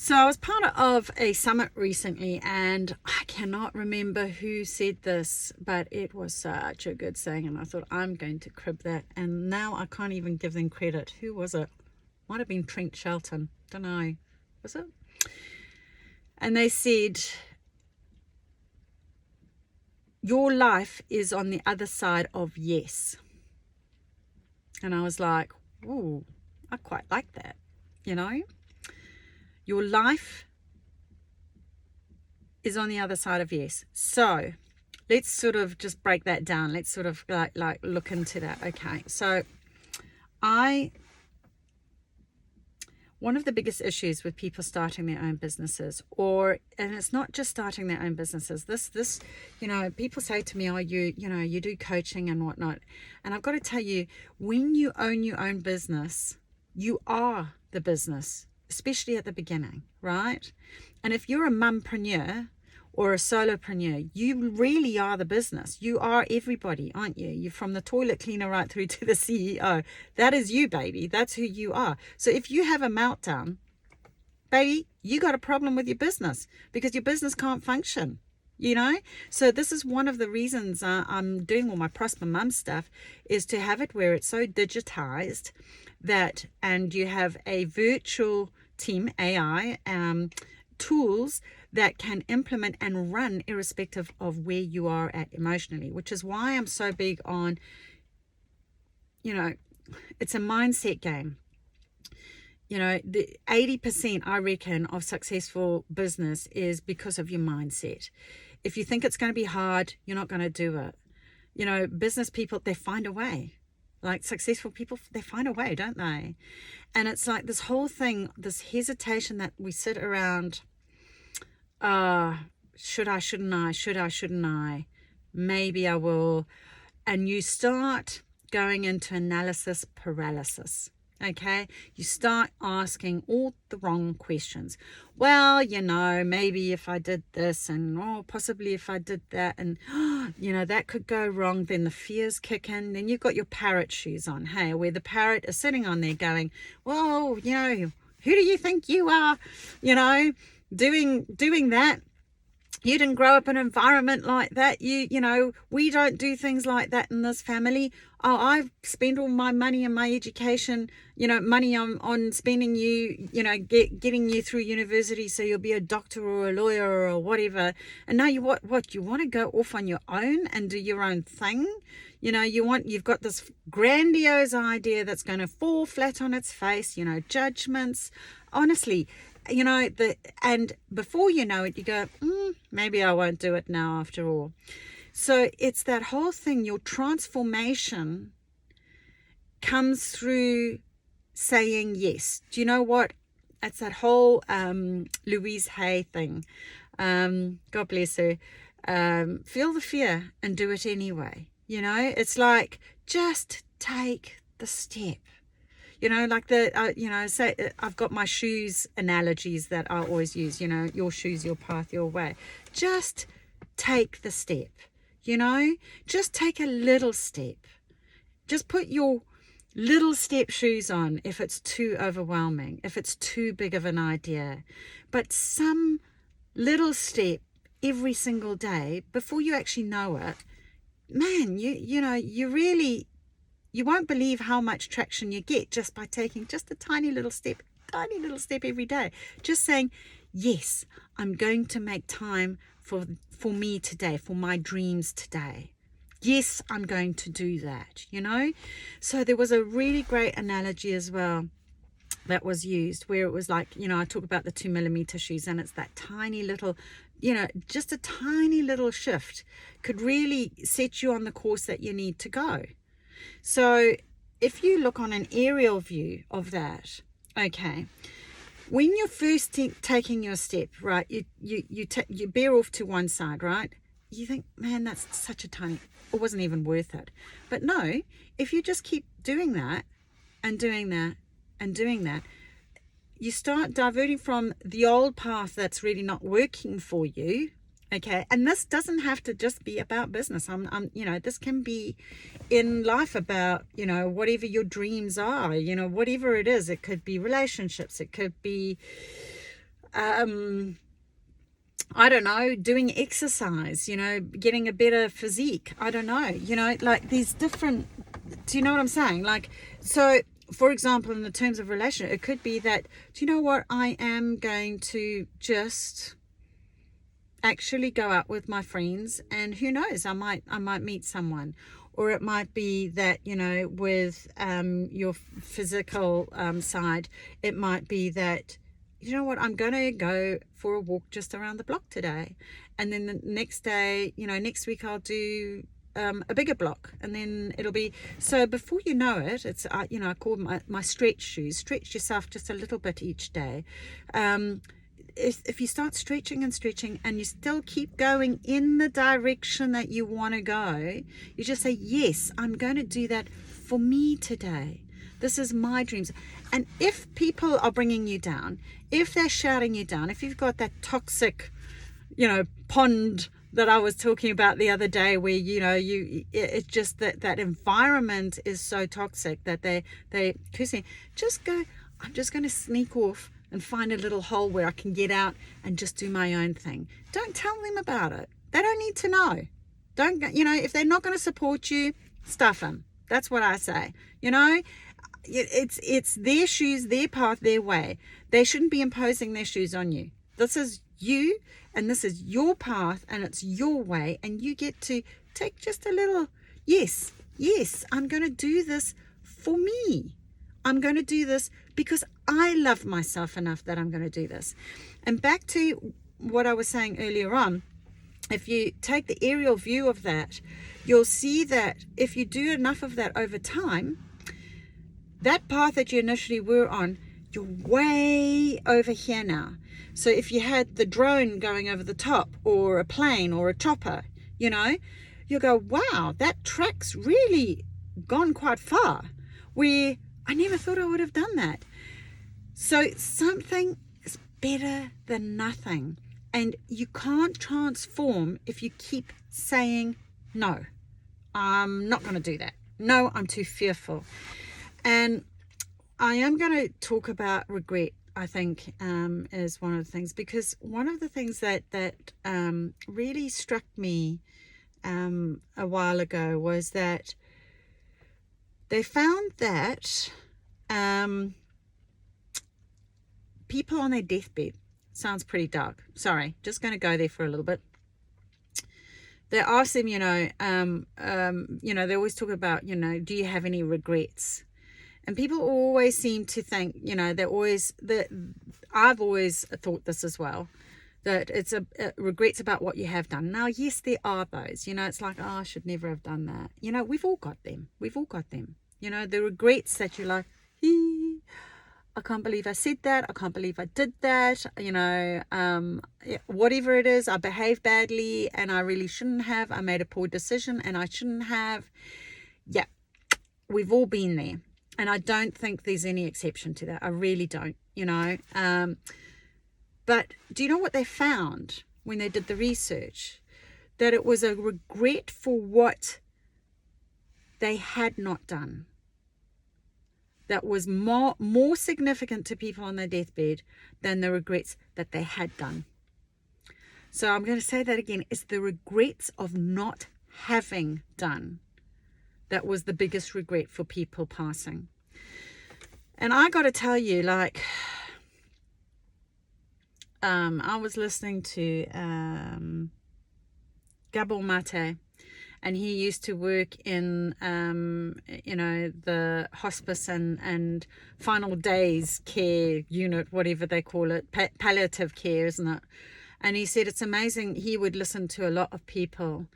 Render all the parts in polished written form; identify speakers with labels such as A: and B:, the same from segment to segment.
A: So I was part of a summit recently, and I cannot remember who said this, but it was such a good saying, and I thought I'm going to crib that, and now I can't even give them credit. Who was it? Might have been Trent Shelton. Don't know. Was it? And they said, your life is on the other side of yes. And I was like, ooh, I quite like that, you know? Your life is on the other side of yes. So let's sort of just break that down. Let's sort of like look into that. Okay. So one of the biggest issues with people starting their own businesses, and it's not just starting their own businesses. This, people say to me, oh, you do coaching and whatnot. And I've got to tell you, when you own your own business, you are the business, especially at the beginning, right? And if you're a mumpreneur or a solopreneur, you really are the business. You are everybody, aren't you? You're from the toilet cleaner right through to the CEO. That is you, baby. That's who you are. So if you have a meltdown, baby, you got a problem with your business because your business can't function. So this is one of the reasons I'm doing all my Prosper Mum stuff, is to have it where it's so digitized that, and you have a virtual team, AI, tools that can implement and run irrespective of where you are at emotionally, which is why I'm so big on, it's a mindset game. The 80%, I reckon, of successful business is because of your mindset. If you think it's going to be hard, you're not going to do it. Business people, they find a way. Like successful people, they find a way, don't they? And it's like this whole thing, this hesitation that we sit around, should I, shouldn't I, shouldn't I, maybe I will. And you start going into analysis paralysis. Okay, you start asking all the wrong questions. Well, maybe if I did this, and possibly if I did that, and that could go wrong, then the fears kick in. Then you've got your parrot shoes on, hey, where the parrot is sitting on there going, well, who do you think you are, doing that? You didn't grow up in an environment like that. We don't do things like that in this family. Oh, I've spent all my money and my education, money on spending you, getting you through university so you'll be a doctor or a lawyer or whatever. And now you want to go off on your own and do your own thing. You've got this grandiose idea that's going to fall flat on its face, judgments. Honestly, and before you know it, you go, maybe I won't do it now after all. So it's that whole thing. Your transformation comes through saying yes. Do you know what? It's that whole Louise Hay thing. God bless her. Feel the fear and do it anyway. It's like, just take the step. Like say I've got my shoes analogies that I always use, your shoes, your path, your way. Just take the step, just take a little step. Just put your little step shoes on if it's too overwhelming, if it's too big of an idea. But some little step every single day, before you actually know it, man, you won't believe how much traction you get just by taking just a tiny little step every day. Just saying, yes, I'm going to make time for me today, for my dreams today. Yes, I'm going to do that, So there was a really great analogy as well that was used where it was like, I talk about the 2mm shoes, and it's that tiny little, just a tiny little shift could really set you on the course that you need to go. So if you look on an aerial view of that, okay, when you're first taking your step, right, you bear off to one side, right? You think, man, that's such a tiny, it wasn't even worth it. But no, if you just keep doing that and doing that and doing that, you start diverting from the old path that's really not working for you. Okay, and this doesn't have to just be about business. This can be in life about, whatever your dreams are, whatever it is. It could be relationships. It could be I don't know, doing exercise, you know, getting a better physique. I don't know, you know, like these different, do you know what I'm saying? Like, so for example, in the terms of relationship, it could be that, do you know what, I am going to just actually go out with my friends, and who knows, I might meet someone. Or it might be that, you know, with your physical side, it might be that, you know what, I'm going to go for a walk just around the block today. And then the next day, you know, next week I'll do a bigger block. And then it'll be, so before you know it, it's, you know, I call my stretch shoes. Stretch yourself just a little bit each day. If you start stretching and stretching and you still keep going in the direction that you want to go, you just say, yes, I'm going to do that for me today. This is my dreams. And if people are bringing you down, if they're shouting you down, if you've got that toxic, you know, pond that I was talking about the other day, where, you know, it's just that environment is so toxic that they cursing, just go, I'm just going to sneak off and find a little hole where I can get out and just do my own thing. Don't tell them about it. They don't need to know. Don't, you know, if they're not going to support you, stuff them. That's what I say. You know, it's their shoes, their path, their way. They shouldn't be imposing their shoes on you. This is you, and this is your path, and it's your way, and you get to take just a little, yes, I'm going to do this for me. I'm going to do this because I love myself enough that I'm going to do this. And back to what I was saying earlier on, if you take the aerial view of that, you'll see that if you do enough of that over time, that path that you initially were on, you're way over here now. So if you had the drone going over the top, or a plane or a chopper, you know, you'll go, wow, that track's really gone quite far, where I never thought I would have done that. So something is better than nothing. And you can't transform if you keep saying, no, I'm not going to do that. No, I'm too fearful. And I am going to talk about regret, I think, is one of the things. Because one of the things that really struck me a while ago was that they found that people on their deathbed, sounds pretty dark, sorry, just going to go there for a little bit. They ask them, you know, they always talk about, you know, do you have any regrets? And people always seem to think, you know, I've always thought this as well, that it's regrets about what you have done. Now, yes, there are those, you know, it's like, oh, I should never have done that. You know, we've all got them. You know, the regrets that you're like, I can't believe I said that. I can't believe I did that. You know, whatever it is, I behaved badly and I really shouldn't have. I made a poor decision and I shouldn't have. Yeah, we've all been there. And I don't think there's any exception to that. I really don't, you know. But do you know what they found when they did the research? That it was a regret for what they had not done that was more significant to people on their deathbed than the regrets that they had done. So I'm going to say that again. It's the regrets of not having done that was the biggest regret for people passing. And I got to tell you, like, I was listening to Gabor Mate, and he used to work in, you know, the hospice and final days care unit, whatever they call it, palliative care, isn't it? And he said it's amazing. He would listen to a lot of people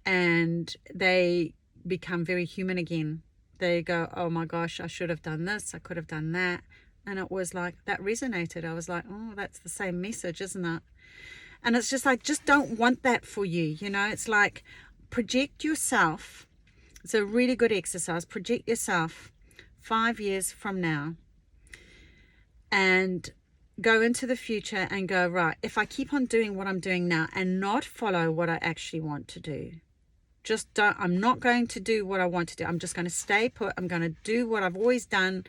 A: and they become very human again. They go, oh my gosh, I should have done this. I could have done that. And it was like, that resonated. I was like, oh, that's the same message, isn't it? And it's just like, just don't want that for you. You know, it's like, project yourself. It's a really good exercise. Project yourself 5 years from now and go into the future and go, right, if I keep on doing what I'm doing now and not follow what I actually want to do, I'm not going to do what I want to do. I'm just going to stay put. I'm going to do what I've always done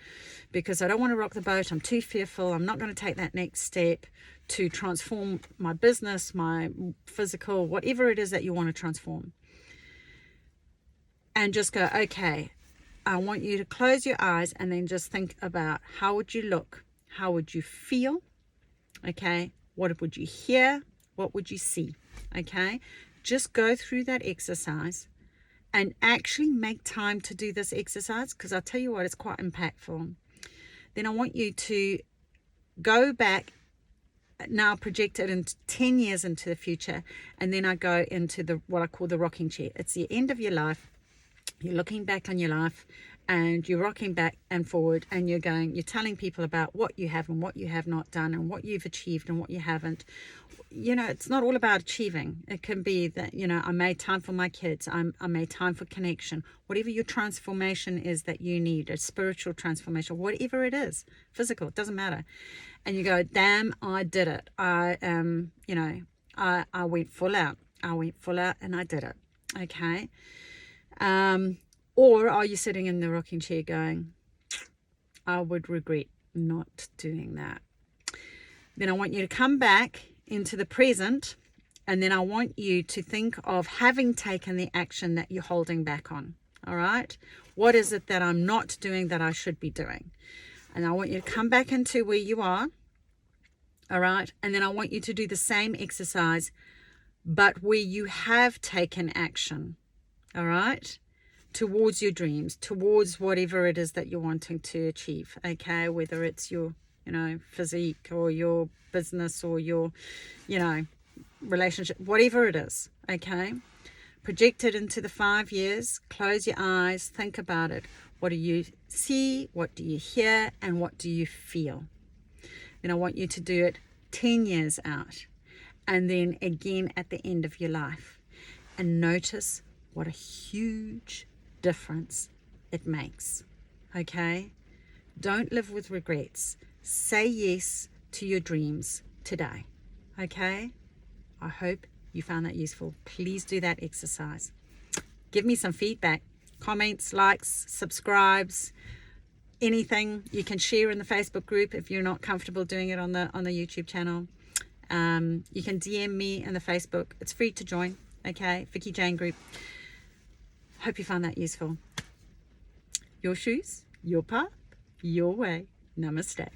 A: because I don't want to rock the boat. I'm too fearful. I'm not going to take that next step. to transform my business, my physical, whatever it is that you want to transform. And just go, okay, I want you to close your eyes and then just think about, how would you look? How would you feel? Okay, what would you hear? What would you see? Okay, just go through that exercise and actually make time to do this exercise, because I'll tell you what, it's quite impactful. Then I want you to go back, now project it into 10 years into the future, and then I go into what I call the rocking chair. It's the end of your life. You're looking back on your life and you're rocking back and forward, and you're telling people about what you have and what you have not done and what you've achieved and what you haven't. You know, it's not all about achieving. It can be that, you know, I made time for my kids. I made time for connection. Whatever your transformation is that you need, a spiritual transformation, whatever it is, physical, it doesn't matter. And you go, damn, I did it. I went full out. I went full out and I did it. Okay. Or are you sitting in the rocking chair going, I would regret not doing that? Then I want you to come back into the present, and then I want you to think of having taken the action that you're holding back on. All right. What is it that I'm not doing that I should be doing? And I want you to come back into where you are. All right. And then I want you to do the same exercise, but where you have taken action. All right. Towards your dreams, towards whatever it is that you're wanting to achieve. Okay. Whether it's your, you know, physique or your business or your, you know, relationship, whatever it is. Okay. Project it into the 5 years. Close your eyes. Think about it. What do you see? What do you hear? And what do you feel? Then I want you to do it 10 years out. And then again at the end of your life. And notice what a huge difference it makes. Okay? Don't live with regrets. Say yes to your dreams today. Okay? I hope you found that useful. Please do that exercise. Give me some feedback. Comments, likes, subscribes, anything you can share in the Facebook group if you're not comfortable doing it on the YouTube channel. You can DM me in the Facebook. It's free to join. Okay? VICKI JANE group. Hope you found that useful. Your shoes, your path, your way. Namaste.